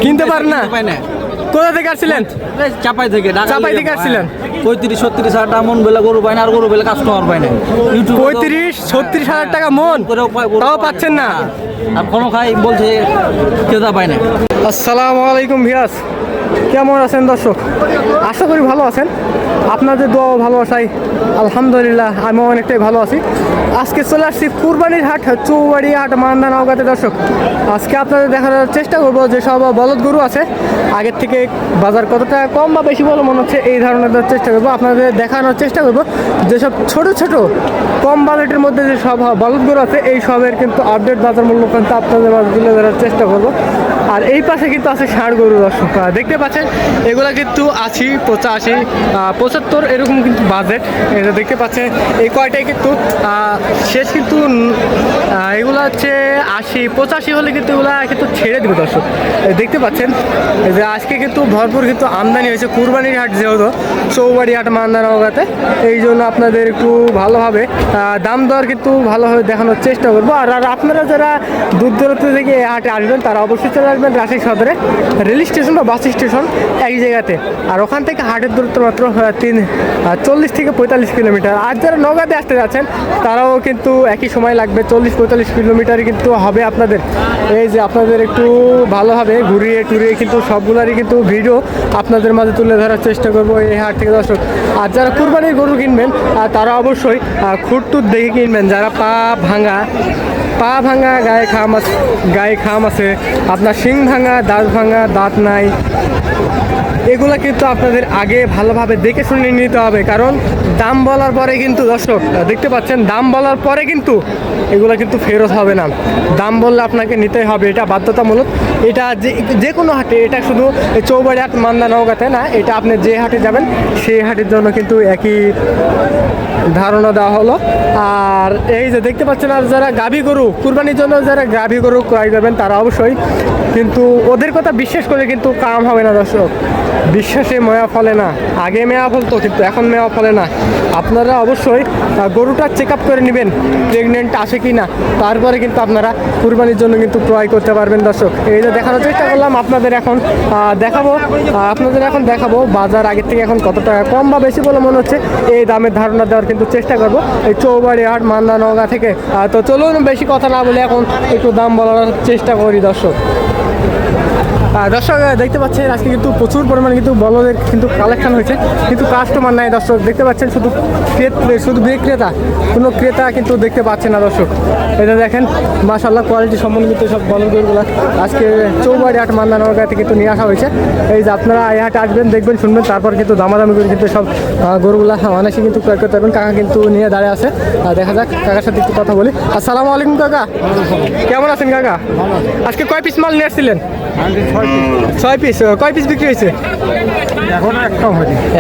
কিনতে পারেন না? কোথা থেকে আসছিলেন? চাপাই থেকে আসছিলেন? 35-36 হাজার টাকা মন বেলা গরু পায় না, আর গরু বেলা কাস্টমার পায় না। 35-36 হাজার টাকা মন তাও পাচ্ছেন না? আর কোনো খাই বলছে ক্রেতা পায় না। আসসালামু আলাইকুম ভিয়াস, কেমন আছেন দর্শক? আশা করি ভালো আছেন। আপনাদের দোয়া ও ভালোবাসায় আলহামদুলিল্লাহ আমিও অনেকটাই ভালো আছি। আজকে চলে আসছি কুরবানির হাট, চৌবাড়ি হাট, মান্দা নওগাঁতে দর্শক। আজকে আপনাদের দেখানোর চেষ্টা করবো যেসব বলদ গরু আছে আগের থেকে বাজার কতটা কম বা বেশি বলে মনে হচ্ছে এই ধরনের চেষ্টা করবো। আপনাদের দেখানোর চেষ্টা করবো যেসব ছোট ছোট কম বাজেটের মধ্যে যে সব বলদ গরু আছে এই সবের কিন্তু আপডেট বাজার মূল্য কিন্তু আপনাদের তুলে ধরার চেষ্টা করবো। আর এই পাশে কিন্তু আছে ষাঁড় গরু দর্শক, দেখতে পাচ্ছেন এগুলা কিন্তু 80, 85, 75 এরকম কিন্তু বাজেট। এটা দেখতে পাচ্ছেন এই কয়টাই কিন্তু শেষ কিন্তু এগুলো হচ্ছে 80, 85 হলে কিন্তু এগুলা কিন্তু ছেড়ে দেবে দর্শক। দেখতে পাচ্ছেন যে আজকে কিন্তু ভরপুর কিন্তু আমদানি হয়েছে কুরবানির হাট, যেহেতু চৌবাড়ি হাট মান্দা নওগাঁতে, এই জন্য আপনাদের একটু ভালোভাবে দাম দর কিন্তু ভালোভাবে দেখানোর চেষ্টা করবো। আর আপনারা যারা দূর দূরান্ত থেকে এই হাটে আসবেন তারা অবশ্যই চলে আসবেন রাজশাহী সদরে রেল স্টেশন বা বাস স্টেশন এক জায়গাতে। আর ওখান থেকে হাটের দূরত্ব মাত্র 40 থেকে 45 কিলোমিটার। আর যারা নওগাঁতে আসতে যাচ্ছেন তারাও কিন্তু একই সময় লাগবে, 40-45 কিলোমিটারই কিন্তু হবে আপনাদের। এই যে আপনাদের একটু ভালোভাবে ঘুরিয়ে টুরিয়ে কিন্তু সবগুলারই কিন্তু ভিডিও আপনাদের মাঝে তুলে ধরার চেষ্টা করবো এই হাট থেকে দর্শক। আর যারা কুরবানির গরু কিনবেন তারা অবশ্যই খুঁটটুট দেখে কিনবেন। যারা পা ভাঙা গায়ে খাম আছে, আপনার শিং ভাঙা, দাঁত নাই, এগুলা কিন্তু আপনাদের আগে ভালোভাবে দেখে শুনে নিতে হবে। কারণ দাম বলার পরে কিন্তু দর্শক দেখতে পাচ্ছেন দাম বলার পরে কিন্তু এগুলা কিন্তু ফেরত হবে না। দাম বললে আপনাকে নিতেই হবে, এটা বাধ্যতামূলক। এটা যে কোনো হাটে, এটা শুধু চৌবাড়ি হাট মান্দা নওগাঁতে না, এটা আপনি যে হাটে যাবেন সেই হাটের জন্য কিন্তু একই ধারণা দেওয়া হলো। আর এই যে দেখতে পাচ্ছেন, আর যারা গাভী গরু কুরবানির জন্য যারা গাভী গরু ক্রয় করবেন তারা অবশ্যই কিন্তু ওদের কথা বিশ্বাস করে কিন্তু কাম হবে না দর্শক। বিশ্বাসে মেয়া ফলে না, আগে মেয়া ফলতো কিন্তু এখন মেয়া ফলে না। আপনারা অবশ্যই গরুটা চেক আপ করে নেবেন প্রেগনেন্ট আছে কি না, তারপরে কিন্তু আপনারা কুরবানির জন্য কিন্তু ক্রয় করতে পারবেন দর্শক। এই যে দেখানোর চেষ্টা করলাম আপনাদের এখন দেখাবো বাজার আগের থেকে এখন কত টাকা কম বা বেশি বলে মনে হচ্ছে এই দামের ধারণা দেওয়ার কিন্তু চেষ্টা করবো এই চৌবাড়ি হাট মান্দা নওগাঁ থেকে। তো চলুন বেশি কথা না বলে এখন একটু দাম বলার চেষ্টা করি দর্শক। দর্শক দেখতে পাচ্ছেন আজকে কিন্তু প্রচুর পরিমাণে কিন্তু বলদের কিন্তু কালেকশন হয়েছে, কিন্তু কাস্টমার নাই দর্শক। দেখতে পাচ্ছেন শুধু বিক্রেতা, কোনো ক্রেতা কিন্তু দেখতে পাচ্ছেন না দর্শক। এটা দেখেন মাশাআল্লাহ কোয়ালিটি সম্পন্ন কিন্তু সব বলদ গরুগুলো আজকে চৌবাড়ি হাট মান্দা নওগাঁ থেকে কিন্তু নিয়ে আসা হয়েছে। এই যে আপনারা এই হাটে আসবেন, দেখবেন, শুনবেন, তারপর কিন্তু দামাদামি করে কিন্তু সব গরুগুলা অনেকে কিন্তু ক্রয় করতে পারবেন। কাকা কিন্তু নিয়ে দাঁড়িয়ে আছে, দেখা যাক কাকার সাথে একটু কথা বলি। আসসালামু আলাইকুম কাকা, কেমন আছেন কাকা? আজকে কয় পিস মাল নিয়ে আসছিলেন? 6 পিস। কয় পিস বিক্রি হয়েছে?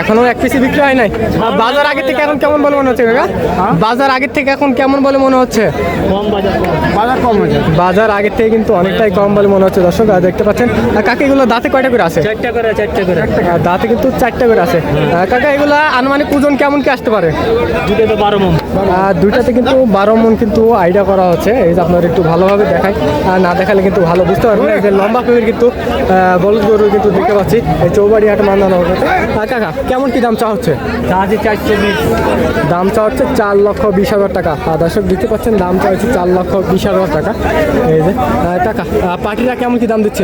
এখনো এক পিসই বিক্রি হয় নাই। বাজার আগের থেকে এখন কেমন বলে মনে হচ্ছে কাকা? বাজার আগের থেকে এখন কেমন বলে মনে হচ্ছে? বাজার আগের থেকে কিন্তু অনেকটাই কম বলে মনে হচ্ছে দর্শক। দেখতে পাচ্ছেন কাকা এগুলো দাঁতে কয়টা করে আছে? 4টা করে। দাঁতে কিন্তু 4টা করে আছে। কাকা এগুলা আনুমানিক ওজন কেমন কি আসতে পারে? দুইটাতে 12 মণ। দুইটাতে কিন্তু 12 মণ কিন্তু আইডিয়া করা হচ্ছে। এই যে আপনার একটু ভালোভাবে দেখায়, না দেখালে কিন্তু ভালো বুঝতে পারবেন। এই যে লম্বা ফেমির কিন্তু বলদ গরু কিন্তু দেখতে পাচ্ছি এই চৌবাড়ি হাট মান্দা নওগাঁতে। কাকা কেমন কি দাম চা হচ্ছে? দাম চা হচ্ছে 4,20,000 টাকা। দর্শক দেখতে পাচ্ছেন দাম চা হচ্ছে 4,20,000 টাকা। এই যে টাকা পাটিরা কেমন কি দাম দিচ্ছে?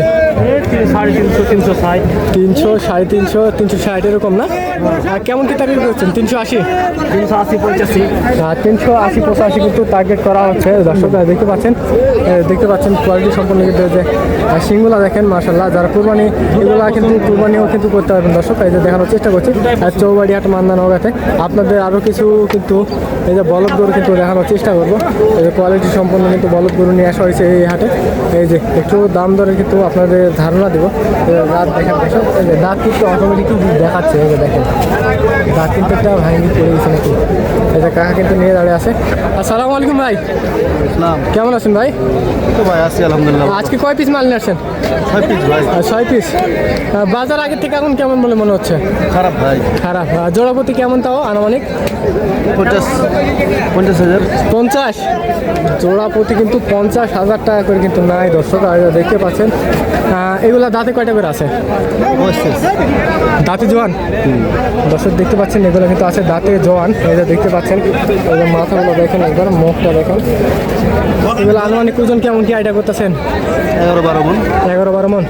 350, 360, 360 এরকম না? কেমন কি টার্গেট করছেন? 380, 85 কিন্তু টার্গেট করা হচ্ছে দর্শক। দেখতে পাচ্ছেন কোয়ালিটি সম্পন্ন কিন্তু যে সিংগুলা দেখেন মাশাআল্লাহ। যারা কুরবানি এগুলা কিন্তু কুরবানিও কিন্তু করতে পারবেন দর্শক। এই যে দেখানোর চেষ্টা করছি চৌবাড়ি হাট মান্দা নওগাঁতে। আপনাদের আরও কিছু কিন্তু এই যে বলদ গরু কিন্তু দেখানোর চেষ্টা করবো। এই যে কোয়ালিটি সম্পন্ন কিন্তু বলদ গরু নিয়ে আসা হয়েছে এই হাটে। এই যে একটু দাম দরে কিন্তু আপনাদের ধারণা দেবো। দাঁত দেখেন দর্শক, এই যে দাঁত কিন্তু অটোমেটিকলি দেখাচ্ছে। এই যে দেখেন দাঁত কিন্তু একটা ভাঙি পড়ে গেছে নাকি। এই যে কাকা কিন্তু নিয়ে দাঁড়িয়ে আছে। আসসালামু আলাইকুম ভাই, কেমন আছেন ভাই? তো ভাই আছি আলহামদুলিল্লাহ। আজকে কয় পিস মাল নিয়ে আসছেন? 6 পিস ভাই। 6 পিস। বাজার আগের থেকে এখন কেমন বলে মনে হচ্ছে? খারাপ ভাই। খারাপ। জোড়াপতি কেমন তাও আনুমানিক? 50,000। 50 জোড়াপতি কিন্তু 50,000 টাকা করে কিন্তু নাই দর্শক। আর দেখতে পাচ্ছেন এগুলা দাঁতে কয়টা করে আছে? দাঁতে জোয়ান দর্শক দেখতে পাচ্ছেন, এগুলো কিন্তু আছে দাঁতে জোয়ান। এই যে দেখতে পাচ্ছেন এই যে মাথাগুলো দেখেন, একবার মুখটা দেখেন। এগুলো আনুমানিক ওজন কেমন কি আইডিয়া করতেছেন? 11-12 মণ। 11-12 মণ।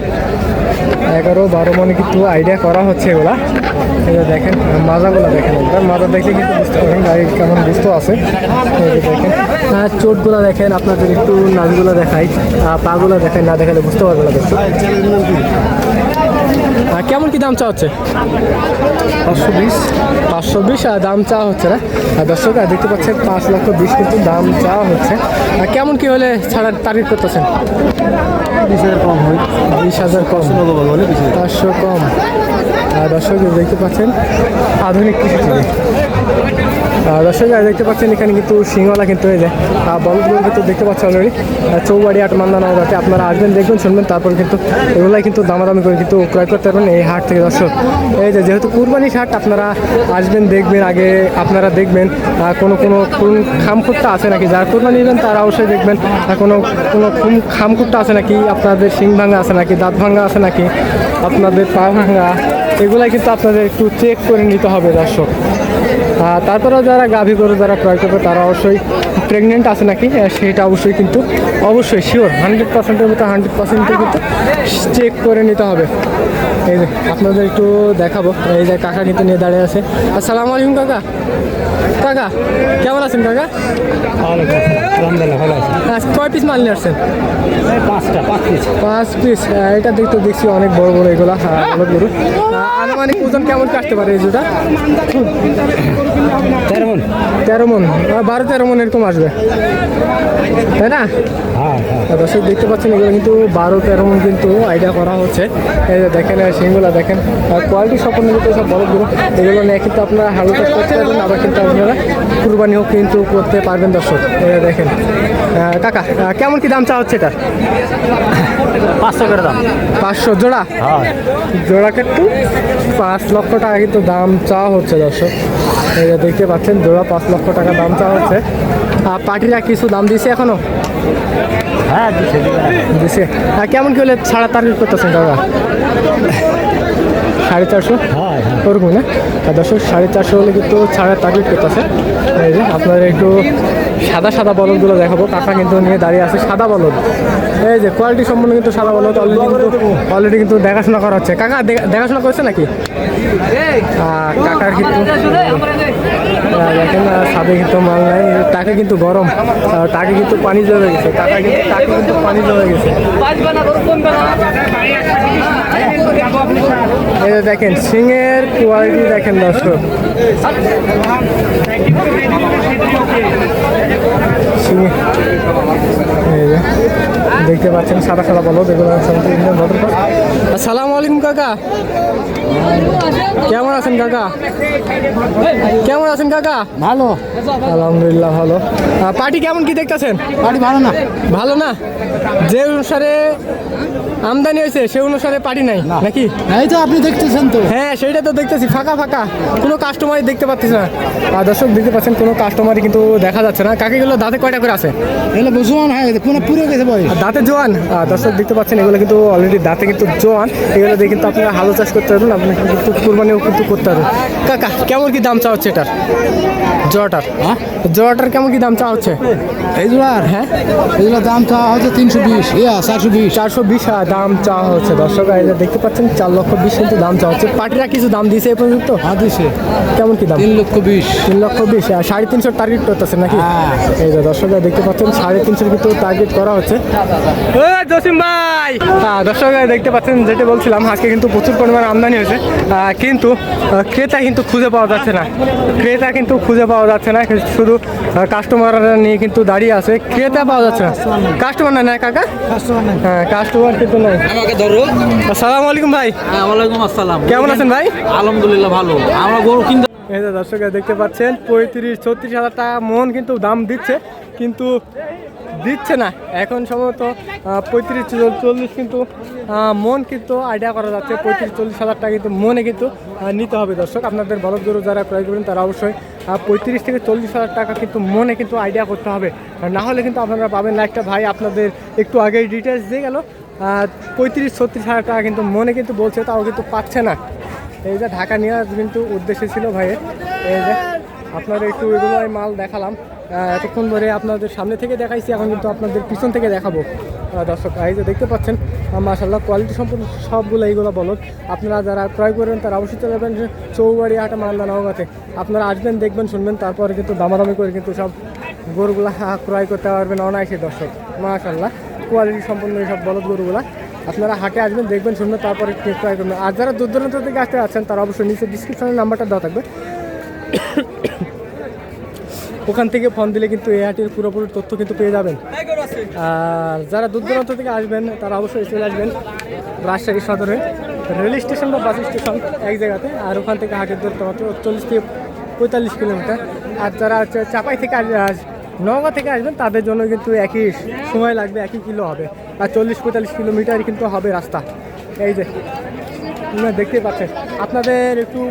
11-12 মণে কিন্তু আইডিয়া করা হচ্ছে এগুলা। এই যে দেখেন মাজাগুলো দেখেন, একবার মাজা দেখলে কিন্তু বুঝতে পারবেন গাড়ি কেমন বুঝতে আছে। এই যে দেখেন চোটগুলো দেখেন, আপনাদের একটু নাচগুলো দেখাই, পাগুলো দেখেন, না দেখালে বুঝতে পারবেন না দর্শক। কেমন কি দাম চা হচ্ছে? 520। 520 দাম চাওয়া হচ্ছে না দর্শক। দেখতে পাচ্ছেন 5,20,000 কিন্তু দাম চাওয়া হচ্ছে। কেমন কি হলে ছাড়ার তারিখ করতেছেন? 20,000 কম হয়। 20,000 কম, 500 কম। দর্শক দেখতে পাচ্ছেন আধুনিক কৃষি টিভি। দর্শক দেখতে পাচ্ছেন এখানে কিন্তু সিংহলা কিন্তু এই যে বলদগুলো কিন্তু দেখতে পাচ্ছেন অলরেডি চৌবাড়ি আট মান্দা নওগাঁতে। আপনারা আসবেন, দেখবেন, শুনবেন, তারপর কিন্তু এগুলাই কিন্তু দামাদামি করে কিন্তু ক্রয় করতে পারবেন এই হাট থেকে দর্শক। এই যে যেহেতু কুরবানির হাট, আপনারা আসবেন, দেখবেন, আগে আপনারা দেখবেন কোনো খামখুটটা আছে নাকি। যারা কুরবানি নেবেন তারা অবশ্যই দেখবেন কোনো খামখুটটা আছে নাকি, আপনাদের শিং ভাঙা আছে নাকি, দাঁত ভাঙা আছে নাকি, আপনাদের পা ভাঙা, এগুলাই কিন্তু আপনাদের একটু চেক করে নিতে হবে দর্শক। তারপরেও যারা গাভী গরু যারা ক্রয় করবে তারা অবশ্যই প্রেগনেন্ট আছে নাকি সেটা অবশ্যই কিন্তু অবশ্যই শিওর 100%-এর মতো 100% কিন্তু চেক করে নিতে হবে। এই যে আপনাদের একটু দেখাবো, এই যে কাকা কিন্তু নিয়ে দাঁড়িয়ে আছে। আসসালামু আলাইকুম কাকা। কাকা কেমন আছেন কাকা? ভালো আছে। কয় পিস মাল নিয়ে আসছেন? 5 পিস। 5 পিস। এটা দেখছি অনেক বড় বড় এগুলা অনেক গরু। আনুমানিক ওজন কেমন কাটতে পারে এই জুটা? 13 মণ। 13 মণ, 12-13 মণ এরকম আসবে, তাই না? হ্যাঁ। দর্শক দেখতে পাচ্ছেন এগুলো কিন্তু 12-13 মণ কিন্তু আইডিয়া করা হচ্ছে। এই যে দেখেন সেগুলো দেখেন, কোয়ালিটি সম্পন্ন কিন্তু সব বড় গরু। এগুলো নিয়ে কিন্তু আপনারা হালু চাষ করতে পারবেন, আবার কিন্তু আপনারা কুরবানিও কিন্তু করতে পারবেন দর্শক। এই যে দেখেন কাকা কেমন কি দাম চা হচ্ছে এটার? 500 করে দাম। 500 জোড়া। হ্যাঁ। জোড়া কিন্তু 5 লক্ষ টাকা কিন্তু দাম চাওয়া হচ্ছে দর্শক। এই যে দেখতে পাচ্ছেন জোড়া 5 লক্ষ টাকা দাম চাওয়া হচ্ছে। পার্টিরা কিছু দাম দিয়েছে এখনো? হ্যাঁ দিছে। কেমন কি হলে ছাড়া টার্গেট করতেছেন দাদা? 450? হ্যাঁ। ওরকম না দর্শক, 450 হলে কিন্তু ছাড়া টার্গেট করতেছে। এই যে আপনাদের একটু সাদা বলদগুলো দেখাবো। কাকা কিন্তু নিয়ে দাঁড়িয়ে আছে সাদা বলদ। এই যে কোয়ালিটি সম্পন্ন কিন্তু সাদা বলদ অলরেডি কিন্তু দেখাশোনা করা হচ্ছে। কাকা দেখাশোনা করছে নাকি? কাকার কিন্তু দেখেন সাদে কিন্তু মাল নাই, তাকে কিন্তু গরম, তাকে কিন্তু পানি জমে গেছে, তাকে কিন্তু পানি জমে গেছে। এই যে দেখেন সিংয়ের কোয়ালিটি দেখেন দর্শক। দেখতে পাচ্ছেন সাদা বলো এগুলো। আসসালামু আলাইকুম কাকা। কেমন আছেন কাকা? কেমন আছেন কাকা? ভালো। আলহামদুলিল্লাহ ভালো। পার্টি কেমন কি দেখতেছেন? পার্টি ভালো না। ভালো না? যে অনুসারে আমদানি হয়েছে সে অনুসারে পার্টি নাই নাকি? এই তো আপনি দেখতেছেন তো। হ্যাঁ সেইটা তো দেখতেছি, ফাঁকা কোনো কাস্টমারই দেখতে পাচ্ছি না। দর্শক দেখতে পাচ্ছেন কোনো কাস্টমারই কিন্তু দেখা যাচ্ছে না। কাকিগুলো দাঁতে কয়টা করে আছে? এগুলো জোয়ান হয়ে গেছে, পুরো পুরো গেছে বয়স। দাঁতে জোয়ান। দর্শক দেখতে পাচ্ছেন এগুলো কিন্তু অলরেডি দাঁতে কিন্তু জোয়ান। এগুলো দিয়ে কিন্তু আপনারা হালু চাষ করতে পারবেন, আপনি কিন্তু কুরবানিও কিন্তু করতে পারবেন। কাকা কেমন কি দাম চা হচ্ছে এটার? জোয়াটার জোয়াটার কেমন কি দাম চা হচ্ছে? এই জোড়ার? হ্যাঁ এগুলো দাম চাওয়া হচ্ছে 320, 420। 420 দাম চাওয়া হচ্ছে দর্শক। এই যে দেখতে পাচ্ছেন 4,20,000 কিন্তু দাম চাওয়া হচ্ছে। পার্টিরা কিছু দাম দিয়েছে এ পর্যন্ত? হ্যাঁ দিছে। কেমন কি দাম? 3,20,000। 3,20,000 আর 350 টার্গেট করতেছে নাকি? এই যে দর্শকরা দেখতে পাচ্ছেন 350 কিন্তু টার্গেট করা হচ্ছে। জসিম ভাই দর্শকরা দেখতে পাচ্ছেন যেটা বলছিলাম, আজকে কিন্তু প্রচুর পরিমাণে আমদানি হয়েছে, কিন্তু ক্রেতা কিন্তু খুঁজে পাওয়া যাচ্ছে না। শুধু কাস্টমাররা নিয়ে কিন্তু দাঁড়িয়ে আছে, ক্রেতা পাওয়া যাচ্ছে না। কাস্টমার না কাকা? হ্যাঁ কাস্টমার কিন্তু নাই। আমাকে ধরো। আসসালামু আলাইকুম ভাই। ওয়ালাইকুম আসসালাম। কেমন আছেন ভাই? আলহামদুলিল্লাহ ভালো। আমরা গরু কিনতে এই যে দর্শক দেখতে পাচ্ছেন 35-36 হাজার টাকা মন কিন্তু দাম দিচ্ছে, কিন্তু দিচ্ছে না এখন সম্ভবত 35-40 কিন্তু মন কিন্তু আইডিয়া করা যাচ্ছে। 35-40 হাজার টাকা কিন্তু মনে কিন্তু নিতে হবে দর্শক। আপনাদের বলদ গরু যারা ক্রয় করবেন তারা অবশ্যই 35-40 হাজার টাকা কিন্তু মনে কিন্তু আইডিয়া করতে হবে, আর না হলে কিন্তু আপনারা পাবেন না। একটা ভাই আপনাদের একটু আগেই ডিটেলস দিয়ে গেল 35-36 হাজার টাকা কিন্তু মনে কিন্তু বলছে, তাও কিন্তু পাচ্ছে না। এই যে ঢাকা নেওয়ার কিন্তু উদ্দেশ্য ছিল ভাইয়ের। এই যে আপনাদের একটু এগুলোই মাল দেখালাম, এতক্ষণ ধরে আপনাদের সামনে থেকে দেখাইছি, এখন কিন্তু আপনাদের পিছন থেকে দেখাবো দর্শক। এই যে দেখতে পাচ্ছেন মাশাআল্লাহ কোয়ালিটি সম্পূর্ণ সবগুলো এইগুলো বলদ। আপনারা যারা ক্রয় করবেন তারা অবশ্যই চলে যাবেন চৌবাড়ি হাটা মালদা নওগাঁতে। আপনারা আসবেন, দেখবেন, শুনবেন, তারপরে কিন্তু দামাদামি করে কিন্তু সব গরুগুলা ক্রয় করতে পারবেন অনায়াসে দর্শক। মাশাআল্লাহ কোয়ালিটি সম্পূর্ণ সব বলদ গরুগুলা আপনারা হাটে আসবেন, দেখবেন, শুনবেন, তারপরে ক্রয় করবেন। আর যারা দূর দূরান্ত থেকে আসতে আছেন তারা অবশ্যই নিচে ডিসক্রিপশনের নাম্বারটা দেওয়া থাকবে, ওখান থেকে ফোন দিলে কিন্তু এই হাটের পুরোপুরি তথ্য কিন্তু পেয়ে যাবেন। আর যারা দূর দূরান্ত থেকে আসবেন তারা অবশ্যই চলে আসবেন রাজশাহী সদরে রেল স্টেশন বা বাস স্টেশন এক জায়গাতে, আর ওখান থেকে হাটের দূরত্ব মাত্র 40-45 কিলোমিটার। আর যারা হচ্ছে চাপাই থেকে নওগাঁ থেকে আসবেন তাদের জন্য কিন্তু একই সময় লাগবে, একই কিলো হবে, আর 40-45 কিলোমিটার কিন্তু হবে রাস্তা। এই যে দেখতেই পাচ্ছেন। আপনাদের একটু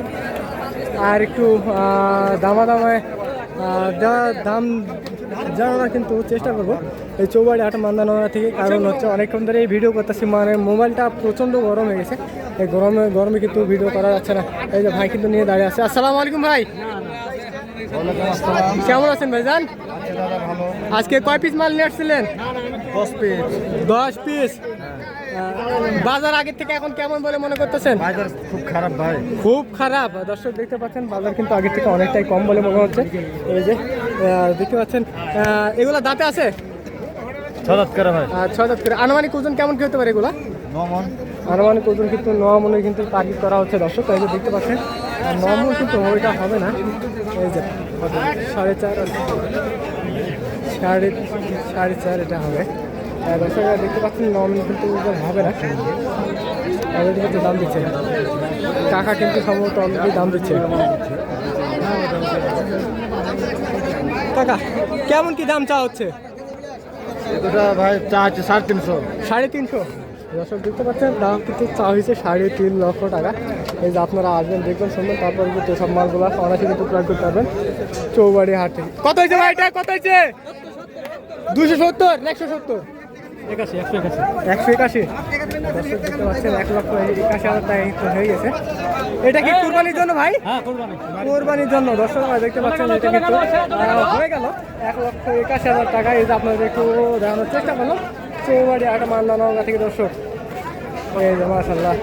দামাদামায় দাম জানানোর কিন্তু চেষ্টা করবো এই চৌবাড়ি হাট মালদা নওগাঁ থেকে, কারণ হচ্ছে অনেকক্ষণ ধরে এই ভিডিও করতেছি, মানে মোবাইলটা প্রচণ্ড গরম হয়ে গেছে। এই গরমে কিন্তু ভিডিও করা যাচ্ছে না। এই যে ভাই কিন্তু নিয়ে দাঁড়িয়ে আছে। আসসালামু আলাইকুম ভাই, কেমন আছেন ভাই জান? আজকে কয় পিস মাল নিয়ে আসছিলেন? 10 পিস। বাজার আগের থেকে এখন কেমন বলে মনে করতেছেন? বাজার খুব খারাপ ভাই, খুব খারাপ। দর্শক দেখতে পাচ্ছেন বাজার কিন্তু আগের থেকে অনেকটাই কম বলে মনে হচ্ছে। এই যে দেখতে পাচ্ছেন এগুলা দাঁতে আছে 6 দাঁত করে ভাই, 6 দাঁত করে। আনুমানিক ওজন কেমন কি হতে পারে এগুলা? 9 মণ। আনুমানিক ওজন কিন্তু 9 মণের কিন্তু টার্গেট করা হচ্ছে দর্শক। এই যে দেখতে পাচ্ছেন 9 মণ কিন্তু ওইটা হবে না। এই যে 4.5 এটা হবে দর্শক। দেখতে পাচ্ছেন 9 মণ কিন্তু ওজন হবে না, অলরেডি কিন্তু দাম দিচ্ছে কাকা, কিন্তু সম্ভবত অলরেডি দাম দিচ্ছে কাকা। কেমন কি দাম চা হচ্ছে? এটা ভাই চা আছে 350। 350। দর্শক দেখতে পাচ্ছেন দাম কিন্তু চা হয়েছে 3.5 লক্ষ টাকা। এই যে আপনারা আসবেন, দেখবেন, শুনবেন, তারপরে কিন্তু সব মালগুলো অনায়াসে কিন্তু ক্রয় করতে পারবেন চৌবাড়ি হাট থেকে। কত হয়েছে ভাই এটা? কত হয়েছে? 270 না 170? 181। দর্শক দেখতে পাচ্ছেন 1,81,000 টাকা কিন্তু হয়ে গেছে। এটা কি কুরবানির জন্য ভাই? হ্যাঁ কোরবানির জন্য দর্শক দেখতে পাচ্ছেন এটা কিন্তু হয়ে গেল 1,81,000 টাকা। এই যে আপনাদের একটু দেখানোর চেষ্টা করলাম চৌবাড়ি হাট মালদা নওগাঁ থেকে দর্শক। এই যে মাশাআল্লাহ।